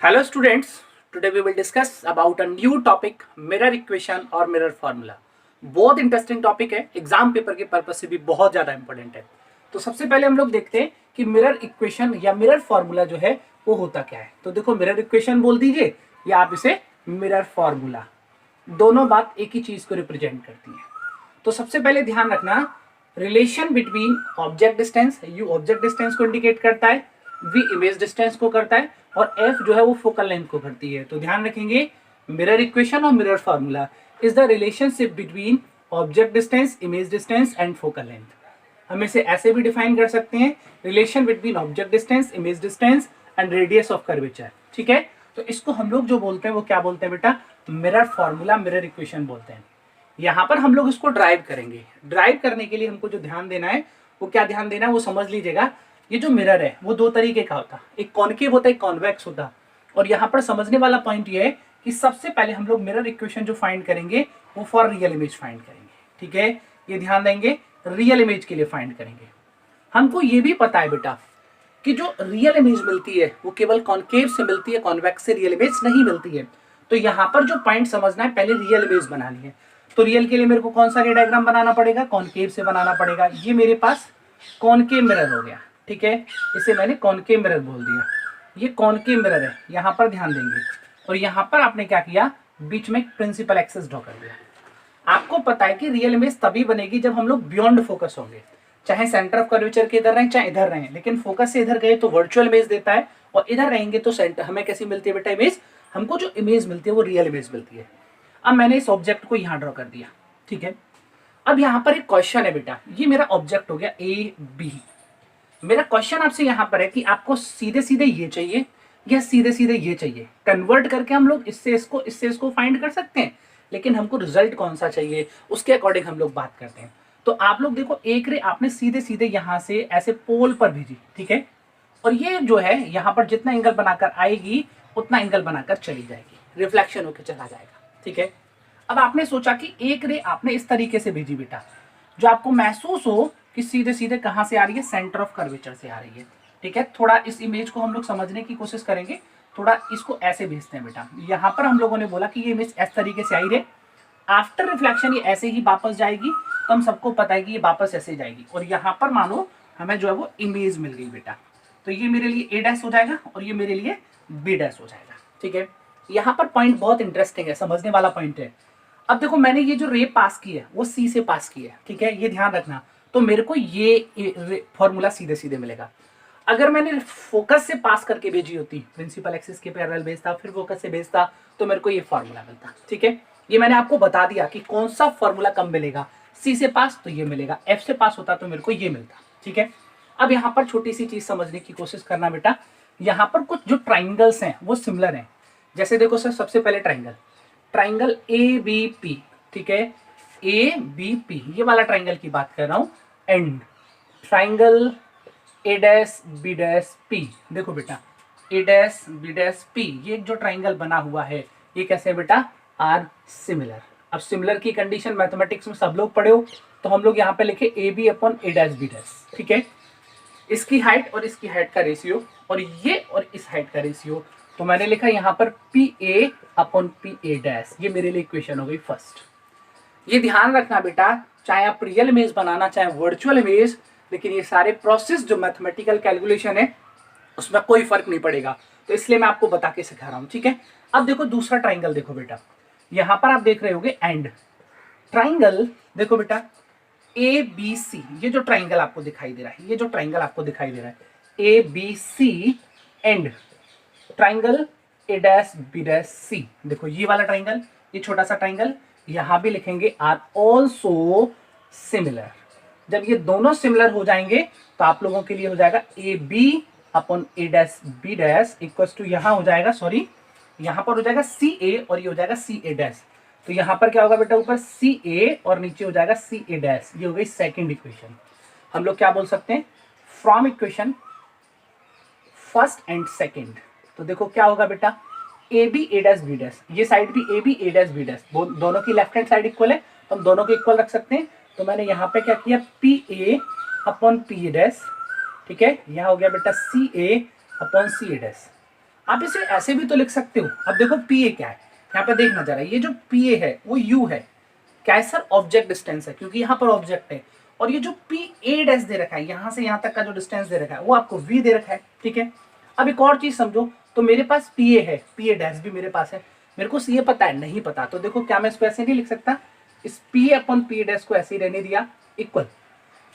Hello students, today we will discuss about a new topic mirror equation और mirror formula। बहुत interesting topic है, exam paper के purpose से भी बहुत ज्यादा इंपॉर्टेंट है। तो सबसे पहले हम लोग देखते हैं कि मिरर इक्वेशन या मिरर फॉर्मूला जो है वो होता क्या है। तो देखो मिरर इक्वेशन बोल दीजिए या आप इसे मिरर फॉर्मूला, दोनों बात एक ही चीज को रिप्रेजेंट करती है। तो सबसे पहले ध्यान रखना, relation between object distance, you object distance को इंडिकेट करता है, वी इमेज डिस्टेंस को करता है और एफ जो है वो फोकल लेंथ को करती है। तो ध्यान रखेंगे मिरर इक्वेशन और mirror formula is the relationship between object distance, image distance and focal length. हम इसे ऐसे भी डिफाइन कर सकते हैं, relation between object distance, image distance and radius of curvature. ठीक है, तो इसको हम लोग जो बोलते हैं वो क्या बोलते हैं बेटा, मिरर फार्मूला, मिरर इक्वेशन बोलते हैं। यहाँ पर हम लोग इसको ड्राइव करेंगे। ड्राइव करने के लिए हमको जो ध्यान देना है वो क्या ध्यान देना है वो समझ लीजिएगा। ये जो मिरर है वो दो तरीके का होता है, एक कॉनकेव होता है, एक कॉन्वेक्स होता है। और यहाँ पर समझने वाला पॉइंट ये है कि सबसे पहले हम लोग मिरर इक्वेशन जो फाइंड करेंगे वो फॉर रियल इमेज फाइंड करेंगे। ठीक है, ये ध्यान देंगे, रियल इमेज के लिए फाइंड करेंगे। हमको ये भी पता है बेटा कि जो रियल इमेज मिलती है वो केवल कॉनकेव से मिलती है, कॉन्वेक्स से रियल इमेज नहीं मिलती है। तो यहाँ पर जो पॉइंट समझना है, पहले रियल इमेज बनानी है। तो रियल के लिए मेरे को कौन सा रे डायग्राम बनाना पड़ेगा, कॉनकेव से बनाना पड़ेगा। ये मेरे पास कॉनकेव मिरर हो गया। ठीक है, इसे मैंने कॉनकेव मिरर बोल दिया। ये कॉनकेव मिरर है, यहाँ पर ध्यान देंगे। और यहाँ पर आपने क्या किया, बीच में प्रिंसिपल एक्सिस ड्रॉ कर दिया। आपको पता है कि रियल इमेज तभी बनेगी जब हम लोग बियॉन्ड फोकस होंगे, चाहे सेंटर ऑफ कर्वेचर के इधर रहें चाहे इधर रहें। लेकिन फोकस से इधर गए तो वर्चुअल इमेज देता है और इधर रहेंगे तो सेंटर। हमें कैसी मिलती है बेटा इमेज, हमको जो इमेज मिलती है वो रियल इमेज मिलती है। अब मैंने इस ऑब्जेक्ट को यहाँ ड्रॉ कर दिया। ठीक है, अब यहाँ पर एक क्वेश्चन है बेटा, ये मेरा ऑब्जेक्ट हो गया ए बी। मेरा क्वेश्चन आपसे यहाँ पर है कि आपको सीधे सीधे ये चाहिए या सीधे सीधे ये चाहिए। कन्वर्ट करके हम लोग इससे इसको फाइंड कर सकते हैं, लेकिन हमको रिजल्ट कौन सा चाहिए उसके अकॉर्डिंग हम लोग बात करते हैं। तो आप लोग देखो, एक रे आपने सीधे सीधे यहाँ से ऐसे पोल पर भेजी। ठीक है, और ये जो है यहाँ पर जितना एंगल बनाकर आएगी उतना एंगल बनाकर चली जाएगी, रिफ्लेक्शन होकर चला जाएगा। ठीक है, अब आपने सोचा कि एक रे आपने इस तरीके से भेजी बेटा, जो आपको महसूस हो कि सीधे सीधे कहां से आ रही है, सेंटर ऑफ कर्वेचर से आ रही है। ठीक है, थोड़ा इस इमेज को हम लोग समझने की कोशिश करेंगे, थोड़ा इसको ऐसे भेजते हैं बेटा। यहाँ पर हम लोगों ने बोला कि ये इमेज इस तरीके से आई रे, आफ्टर रिफ्लेक्शन ये ऐसे ही वापस जाएगी। तो हम सबको पता है कि ये वापस ऐसे जाएगी। और यहाँ पर मानो हमें जो है वो इमेज मिल गई बेटा, तो ये मेरे लिए ए डैश हो जाएगा और ये मेरे लिए बी डैश हो जाएगा। ठीक है, यहाँ पर पॉइंट बहुत इंटरेस्टिंग है, समझने वाला पॉइंट है। अब देखो मैंने ये जो रे पास की है वो सी से पास की है। ठीक है, ये ध्यान रखना। तो मेरे को ये फॉर्मूला सीधे सीधे मिलेगा। अगर मैंने फोकस से पास करके भेजी होती, प्रिंसिपल एक्सिस के पैरेलल भेजता, फिर फोकस से भेजता, तो मेरे को ये फॉर्मूला मिलता। ठीक है, ये मैंने आपको बता दिया कि कौन सा फॉर्मूला कब मिलेगा। सी से पास तो ये मिलेगा, एफ से पास होता तो मेरे को ये मिलता। ठीक है, अब यहाँ पर छोटी सी चीज समझने की कोशिश करना बेटा। यहाँ पर कुछ जो ट्राइंगल्स हैं वो सिमिलर हैं। जैसे देखो सर, सबसे पहले ट्राइंगल ए बी पी। ठीक है, ए बी पी ये वाला ट्राइंगल की बात कर रहा हूं। And triangle A dash B dash P, देखो बेटा A dash B dash P, ये जो ट्राइंगल बना हुआ है ये कैसे है बेटा, आर सिमिलर। अब सिमिलर की कंडीशन मैथमेटिक्स में सब लोग पढ़े हो, तो हम लोग यहाँ पे लिखे A B upon A dash B dash. ठीक है, इसकी हाइट और इसकी हाइट का रेशियो और ये और इस हाइट का रेशियो, तो मैंने लिखा यहाँ पर P A upon P A dash. ये मेरे लिए इक्वेशन हो गई फर्स्ट। ये ध्यान रखना बेटा, चाहे आप रियल इमेज बनाना चाहे वर्चुअल इमेज, लेकिन ये सारे प्रोसेस जो मैथमेटिकल कैलकुलेशन है उसमें कोई फर्क नहीं पड़ेगा। तो इसलिए मैं आपको बता के सिखा रहा हूँ। ठीक है, अब देखो दूसरा ट्राइंगल देखो बेटा, यहाँ पर आप देख रहे होगे एंड ट्राइंगल। देखो बेटा ए बी सी, ये जो ट्राइंगल आपको दिखाई दे रहा है, ये जो ट्राइंगल आपको दिखाई दे रहा है A B C and triangle A dash B dash C. देखो ये वाला ट्राइंगल, ये छोटा सा ट्राइंगल, यहां भी लिखेंगे आर ऑल्सो सिमिलर। जब ये दोनों सिमिलर हो जाएंगे तो आप लोगों के लिए हो जाएगा A B upon A dash B dash equal to, यहां हो जाएगा सॉरी, यहां पर हो जाएगा सी ए और ये हो जाएगा सी ए डैश। तो यहां पर क्या होगा बेटा, ऊपर सी ए और नीचे हो जाएगा सी ए डैश। ये हो गई सेकेंड इक्वेशन। हम लोग क्या बोल सकते हैं, from equation first and second. तो देखो क्या होगा बेटा, A B A dash B dash, ये साइड भी A B A dash B dash, दोनों की लेफ्ट हैंड साइड इक्वल है तो हम दोनों को इक्वल रख सकते हैं। तो मैंने यहाँ पे क्या किया, P A upon P A dash. ठीक है, यहाँ हो गया बेटा सी ए अपॉन सी ए डैश। आप इसे ऐसे भी तो लिख सकते हो। अब देखो पी ए क्या है, यहाँ पे देखना जरा, ये जो पी ए है वो यू है, क्या है सर, ऑब्जेक्ट डिस्टेंस है, क्योंकि यहाँ पर ऑब्जेक्ट है। और ये जो पी ए डैश दे रखा है, यहाँ से यहाँ तक का जो डिस्टेंस दे रखा है वो आपको वी दे रखा है, ठीक है। अब एक और चीज समझो, तो मेरे पास पी ए है, पी ए डैश भी मेरे पास है, मेरे को सी ए पता है, नहीं पता, तो देखो क्या मैं इसको ऐसे नहीं लिख सकता, इस P A upon P A dash को ऐसे ही रहने दिया इक्वल,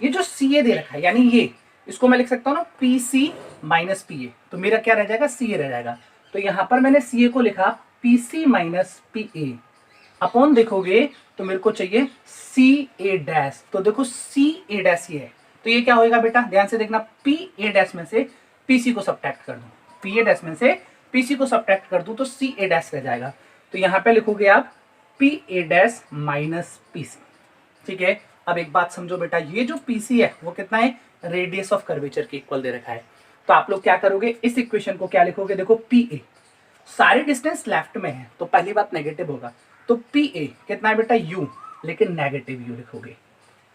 ये जो सी ए दे रखा है यानी ये, इसको मैं लिख सकता हूँ ना P C minus P A, तो मेरा क्या रह जाएगा, सी ए रह जाएगा। तो यहाँ पर मैंने सी ए को लिखा P C minus P A, upon देखोगे तो मेरे को चाहिए सी ए डैश, तो देखो सी ए डैश ये है, तो ये क्या होएगा बेटा, ध्यान से देखना, पी ए डैश में से पी सी को सब्ट्रैक्ट कर दूं, पी ए डैश में से पी सी को सब्ट्रैक्ट कर दूं तो सी ए डैश रह जाएगा। तो यहाँ पे लिखोगे आप P A dash minus P C, ठीक है। अब एक बात समझो बेटा, ये जो पी सी है वो कितना है, रेडियस ऑफ कर्वेचर के इक्वल दे रखा है। तो आप लोग क्या करोगे, इस इक्वेशन को क्या लिखोगे, देखो पी ए, सारे डिस्टेंस लेफ्ट में है तो पहली बात नेगेटिव होगा, तो पी ए कितना है बेटा यू, लेकिन नेगेटिव यू लिखोगे।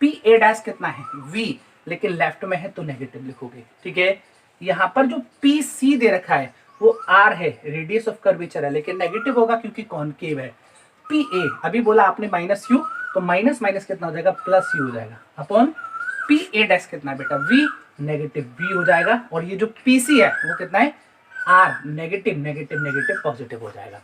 पी ए डैश कितना है वी, लेकिन लेफ्ट में है तो नेगेटिव लिखोगे, ठीक है। यहाँ पर जो पी सी दे रखा है वो आर है, रेडियस ऑफ कर्वेचर है, लेकिन नेगेटिव होगा क्योंकि कॉनकेव है। पी ए अभी बोला आपने माइनस यू, तो माइनस माइनस कितना हो जाएगा, प्लस यू हो जाएगा, अपॉन पी ए डैश कितना है बेटा वी, नेगेटिव वी हो जाएगा। और ये जो पी सी है वो कितना है R, negative negative negative positive हो जाएगा।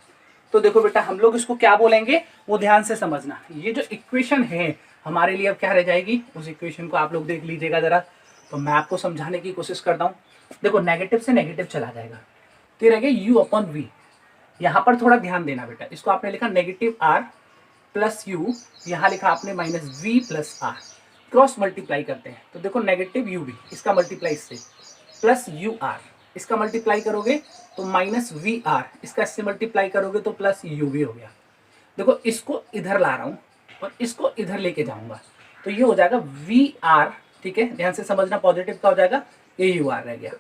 तो देखो बेटा हम लोग इसको क्या बोलेंगे वो ध्यान से समझना, ये जो इक्वेशन है हमारे लिए अब क्या रह जाएगी, उस इक्वेशन को आप लोग देख लीजिएगा जरा, तो मैं आपको समझाने की कोशिश करता हूँ। देखो नेगेटिव से नेगेटिव चला जाएगा, तो ये रहेगा यू अपॉन वी। यहाँ पर थोड़ा ध्यान देना बेटा, इसको आपने लिखा नेगेटिव आर प्लस यू, यहाँ लिखा आपने minus V plus R, cross multiply करते हैं तो देखो नेगेटिव यू वी, इसका मल्टीप्लाई इससे, प्लस यू आर, इसका मल्टीप्लाई करोगे तो माइनस वी आर, इसका इससे मल्टीप्लाई करोगे तो प्लस यू वी हो गया। देखो इसको इधर ला रहा हूँ और इसको इधर लेके जाऊंगा, तो ये हो जाएगा वी आर, ठीक है, ध्यान से समझना, पॉजिटिव का हो जाएगा, ये यू आर रह गया।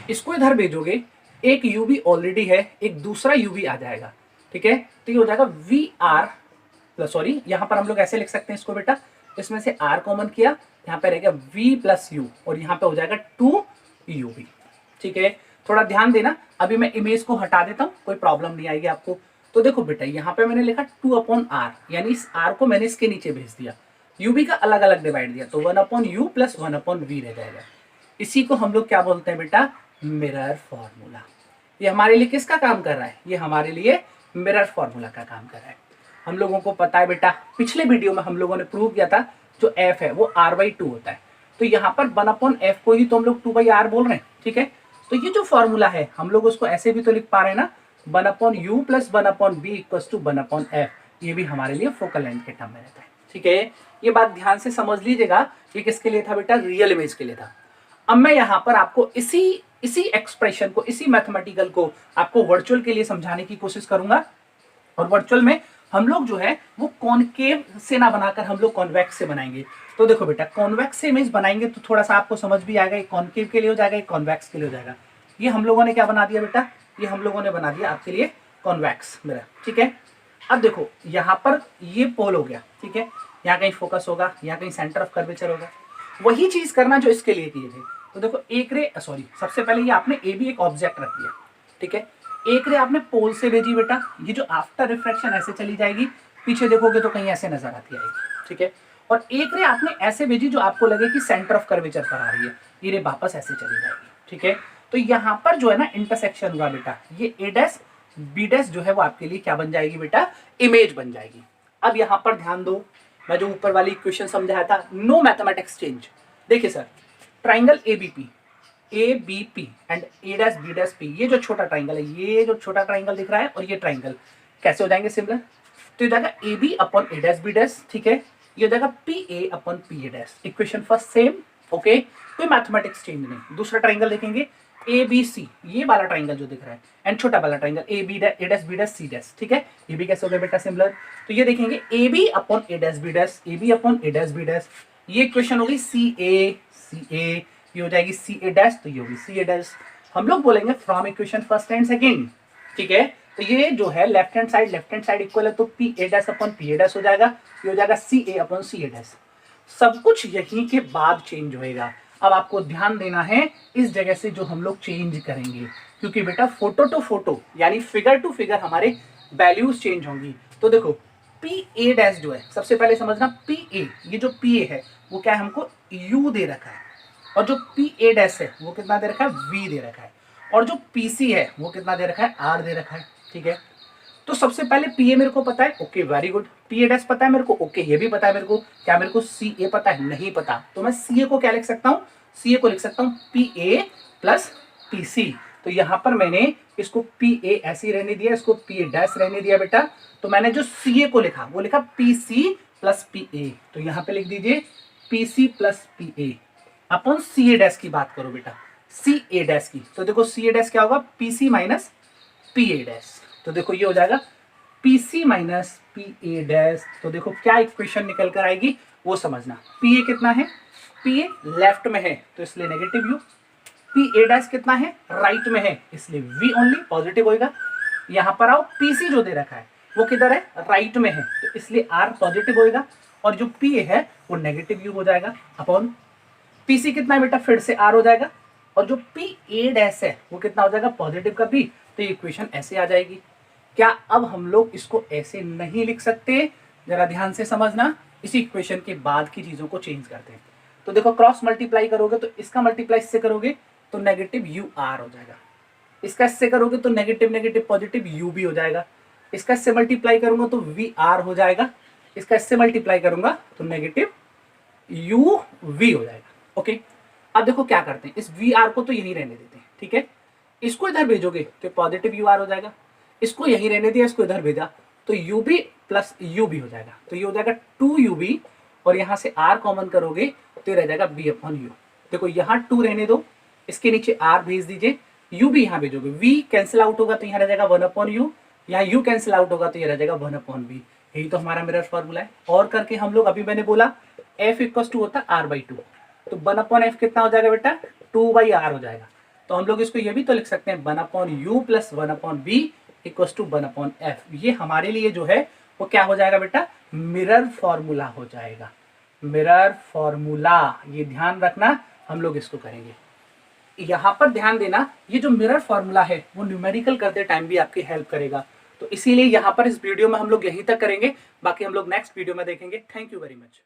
इसको इधर भेजोगे, एक यू वी ऑलरेडी है, एक दूसरा यू वी आ जाएगा, ठीक है, तो ये हो जाएगा वी आर प्लस, सॉरी यहाँ पर हम लोग ऐसे लिख सकते हैं इसको बेटा, इसमें से आर कॉमन किया, यहाँ पे रहेगा वी प्लस यू, और यहाँ पे हो जाएगा टू यू वी, ठीक है। थोड़ा ध्यान देना, अभी मैं इमेज को हटा देता हूँ, कोई प्रॉब्लम नहीं आएगी आपको। तो देखो बेटा यहाँ पे मैंने लिखा 2 अपॉन आर, यानी इस आर को मैंने इसके नीचे भेज दिया, यू बी का अलग अलग डिवाइड दिया, तो 1 upon U plus 1 upon V रह जाएगा। इसी को हम लोग क्या बोलते हैं बेटा, मिरर फॉर्मूला। ये हमारे लिए किसका काम कर रहा है, ये हमारे लिए मिरर फॉर्मूला का काम कर रहा है। हम लोगों को पता है बेटा, पिछले वीडियो में हम लोगों ने प्रूव किया था जो एफ है वो r/2 होता है, तो यहाँ पर 1 अपॉन एफ को ही तो हम लोग 2/r बोल रहे हैं, ठीक है। तो ये जो फॉर्मूला है हम लोग उसको ऐसे भी तो लिख पा रहे हैं ना, 1 upon U plus 1 upon B equals to 1 upon F, ये भी हमारे लिए फोकल लेंथ के टर्म में रहता है, ठीक है। ये बात ध्यान से समझ लीजिएगा, ये किसके लिए था बेटा, रियल इमेज के लिए था। अब मैं यहाँ पर आपको इसी एक्सप्रेशन को, इसी मैथमेटिकल को आपको वर्चुअल के लिए समझाने की कोशिश करूंगा। और वर्चुअल में हम लोग जो है वो कॉनकेव से ना बनाकर हम लोग कॉन्वेक्स से बनाएंगे। तो देखो बेटा कॉन्वेक्स से इमेज बनाएंगे तो थोड़ा सा आपको समझ भी आएगा, ये कॉनकेव के लिए हो जाएगा, ये कॉन्वेक्स के लिए हो जाएगा। ये हम लोगों ने क्या बना दिया बेटा, ये हम लोगों ने बना दिया आपके लिए कॉन्वेक्स मिरर, ठीक है। अब देखो यहाँ पर ये पोल हो गया, ठीक है, यहाँ कहीं फोकस होगा, यहाँ कहीं सेंटर ऑफ कर्वेचर होगा, वही चीज करना जो इसके लिए किए थे। तो देखो एक रे, सॉरी सबसे पहले ये आपने ए भी एक ऑब्जेक्ट रख दिया, ठीक है, एक रे आपने पोल से भेजी बेटा, ये जो आफ्टर रिफ्रैक्शन ऐसे चली जाएगी, पीछे देखोगे तो कहीं ऐसे नजर आती आएगी, ठीक है। और एक रे आपने ऐसे भेजी जो आपको लगे कि सेंटर ऑफ कर्वेचर पर आ रही है, ये रे वापस ऐसे चली जाएगी, ठीक है। तो यहाँ पर जो है ना इंटरसेक्शन हुआ बेटा, ये ए डैश बी डैश जो है वो आपके लिए क्या बन जाएगी बेटा, इमेज बन जाएगी। अब यहाँ पर ध्यान दो, मैं जो ऊपर वाली इक्वेशन समझाया था, नो मैथमेटिक्स चेंज। देखिए sir, triangle A B P and A dash B dash P, ये जो छोटा ट्राइंगल है, ये जो छोटा ट्राइंगल दिख रहा है और ये ट्राइंगल कैसे हो जाएंगे सिमिलर, तो ये जाएगा A B upon A dash B dash, ठीक है, ये हो जाएगा P A upon P A dash. Equation first same, okay, कोई मैथमेटिक्स चेंज नहीं। दूसरा ट्राइंगल देखेंगे ए बी सी, ये वाला ट्राइंगल जो दिख रहा है, एंड छोटा वाला triangle A B dash, A dash B dash C dash, ठीक है, ये भी कैसे हो गया बेटा सिमिलर। तो ये देखेंगे A B upon A dash B dash, A B upon A dash B dash, ये इक्वेशन होगी सी ए, ये हो जाएगी सी ए डैश, तो ये होगी सी ए डैश। हम लोग बोलेंगे from equation first and second, ठीक है। तो ये जो है लेफ्ट हैंड साइड इक्वल है, तो P A dash upon P A dash हो जाएगा, ये हो जाएगा सी ए अपॉन सी ए डैश। सब कुछ यहीं के बाद चेंज होएगा। अब आपको ध्यान देना है इस जगह से जो हम लोग चेंज करेंगे, क्योंकि बेटा फोटो टू फोटो यानी फिगर टू फिगर हमारे वैल्यूज चेंज होंगी। तो देखो पी ए डैश जो है, सबसे पहले समझना पी ए, ये जो पी ए है वो क्या है, हमको यू दे रखा है, और जो पी ए डैश है वो कितना दे रखा है, वी दे रखा है, और जो पी सी है वो कितना दे रखा है, आर दे रखा है। ठीक है, तो सबसे पहले पी ए मेरे को पता है, okay very good. P A dash पता है मेरे को, ओके ये भी पता है मेरे को। क्या मेरे को सी ए पता है, नहीं पता। तो मैं सी ए को क्या लिख सकता हूँ, सी ए को लिख सकता हूँ P A plus P C. तो यहाँ पर मैंने इसको पी ए ऐसे ही रहने दिया, इसको पी ए डैश रहने दिया बेटा। तो मैंने जो सी ए को लिखा वो लिखा P C plus P A. तो यहाँ पे लिख दीजिए P C plus P A अपन सी ए डैश की बात करो बेटा, सी ए डैश की। तो देखो सी ए डैश क्या होगा, P C minus P A dash. तो देखो ये हो जाएगा P C minus P A dash. तो देखो क्या इक्वेशन निकल कर आएगी वो समझना। पी ए कितना है, पी ए लेफ्ट में है तो इसलिए negative you. P A dash कितना है, राइट में है, इसलिए वी ओनली पॉजिटिव होएगा। यहाँ पर आओ, पी सी जो दे रखा है वो किधर है, राइट में है, तो इसलिए आर पॉजिटिव होएगा, और जो पी ए है वो नेगेटिव यू हो जाएगा अपॉन पी सी कितना है बेटा, फिर से आर हो जाएगा, और जो पी ए डैश है वो कितना हो जाएगा, पॉजिटिव का पी। तो ये इक्वेशन ऐसे आ जाएगी। क्या अब हम लोग इसको ऐसे नहीं लिख सकते, जरा ध्यान से समझना। इसी इक्वेशन के बाद की चीजों को चेंज करते हैं। तो देखो क्रॉस मल्टीप्लाई करोगे तो इसका मल्टीप्लाई इससे करोगे तो नेगेटिव यू आर हो जाएगा, इसका इससे करोगे तो नेगेटिव नेगेटिव पॉजिटिव यू भी हो जाएगा, इसका इससे मल्टीप्लाई करूंगा तो वी आर हो जाएगा, इसका इससे मल्टीप्लाई करूंगा तो नेगेटिव यू वी हो जाएगा। ओके, अब देखो क्या करते हैं, इस वी आर को तो यहीं रहने देते हैं। ठीक है, इसको इधर भेजोगे तो पॉजिटिव यू आर हो जाएगा, इसको यहीं रहने दिया, इसको इधर भेजा तो U B plus U B हो जाएगा। तो ये हो जाएगा 2 और यहाँ से आर कॉमन करोगे तो ये रह जाएगा बी अपॉन यू। देखो यहाँ 2 रहने दो, इसके नीचे आर भेज दीजिए, यू भी यहाँ भेजोगे, वी कैंसिल आउट होगा तो यहाँ रह जाएगा 1 अपॉन यू, यहाँ यू कैंसिल आउट होगा तो ये रह जाएगा 1 अपॉन बी। यही तो हमारा मिरर फॉर्मूला है। और करके हम लोग, अभी मैंने बोला एफ इक्वल टू होता है आर बाई 2, तो 1 अपॉन एफ कितना हो जाएगा बेटा, 2 बाई आर हो जाएगा। तो हम लोग इसको ये भी तो लिख सकते हैं 1 upon U plus 1 upon B equal to 1 upon F. ये हमारे लिए जो है वो क्या हो जाएगा बेटा, मिरर फॉर्मूला हो जाएगा। मिरर फॉर्मूला, ये ध्यान रखना, हम लोग इसको करेंगे। यहाँ पर ध्यान देना, ये जो मिरर फॉर्मूला है वो न्यूमेरिकल करते टाइम भी आपकी हेल्प करेगा। तो इसीलिए यहाँ पर इस वीडियो में हम लोग यहीं तक करेंगे, बाकी हम लोग नेक्स्ट वीडियो में देखेंगे। Thank you very much.